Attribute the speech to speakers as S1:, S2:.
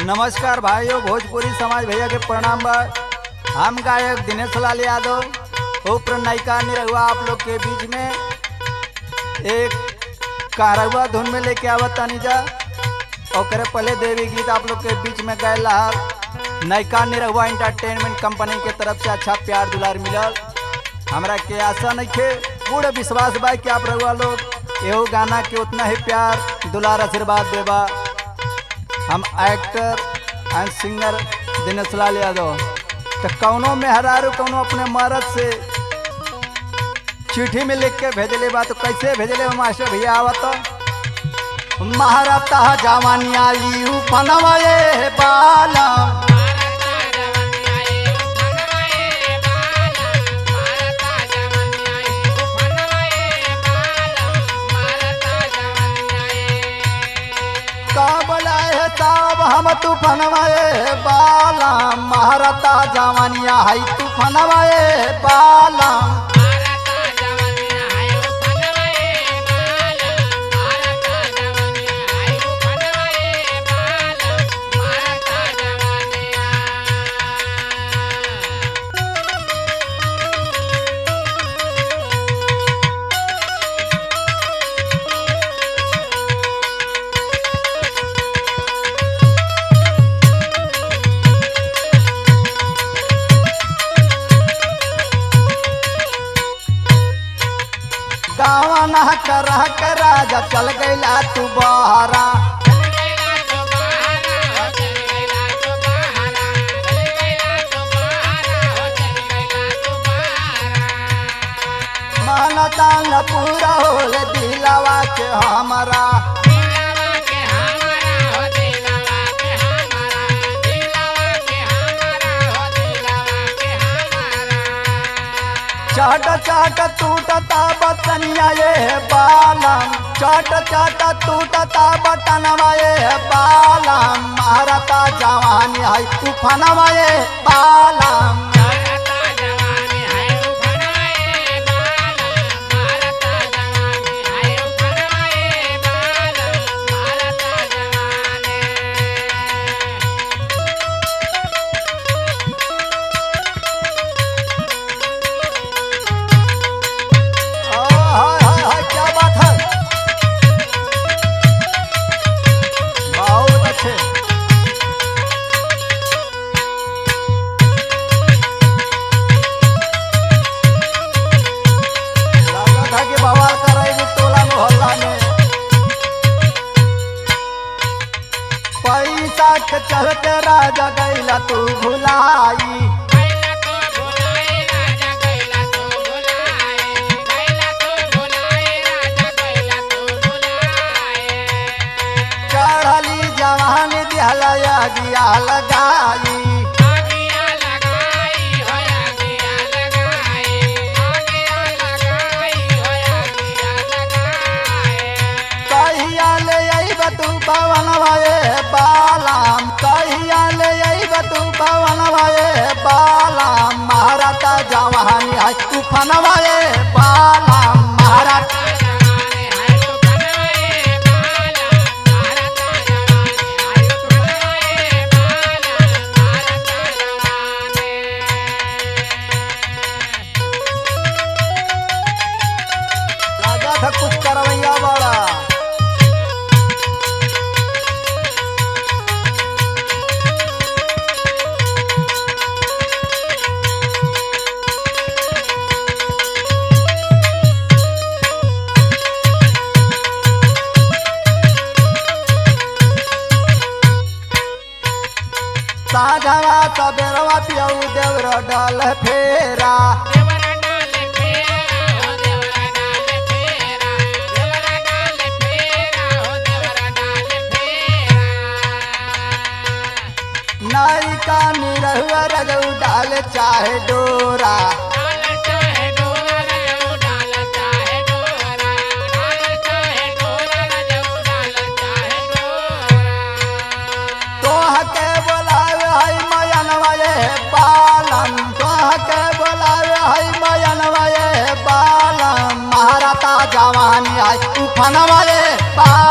S1: नमस्कार भाइयों, भोजपुरी समाज भैया के प्रणाम बा। हम गायक दिनेश लाल यादव उप्र नायिका निरहुआ आप लोग के बीच में एक कारवा धुन में लेके आवत तानी जा। और पहले देवी गीत आप लोग के बीच में गायला नायिका निरहुआ एंटरटेनमेंट कंपनी के तरफ से अच्छा प्यार दुलार मिलल। हमरा के आशा नहीं थे, पूरा विश्वास बा कि आप रहुआ लोग एहो गाना के उतना ही प्यार दुलार आशीर्वाद देबा। हम actor and singer Dinesh Lal Yadav तो कौनो में हरारू कौनो अपने मर्द से चिट्ठी में लिख के भेजले बा। तो कैसे भेजले मास्टर भैया आवत महाराता जवानिया यू फनवाए बाला तब हम तूफानवाए बाला महारता जवानिया है तूफानवाए बाला। गावना करह के राजा चल गईला तू बहरा मानता न पूरा होल दिलवा के हमारा। चाट चाट टूटता बतनिया ये बालम चाट चाट टूटता बटनवा ये बालम महारता जवानी है तूफानवा ये बालम। पैसा के चलते राजा गैला तू भुलाई चढ़ली जवान दिहला दिया लगाई कहिया ले अइब तू पवनवा ये बालम कहिया ले अइब तू पवनवा ये बालम महारता जवानी है तूफानवा ये बालम महारता। कुछ करवैया वाला साझवा सबेरवा पियऊ देवर डाल फेरा नायिका निरहुआ रजऊ डाल चाहे डोरा तोह के बोलावे है मयनवा ये बालम तोह के बोलावे है मयनवा ये बालम महारता जवानी है तूफानवा ये बालम।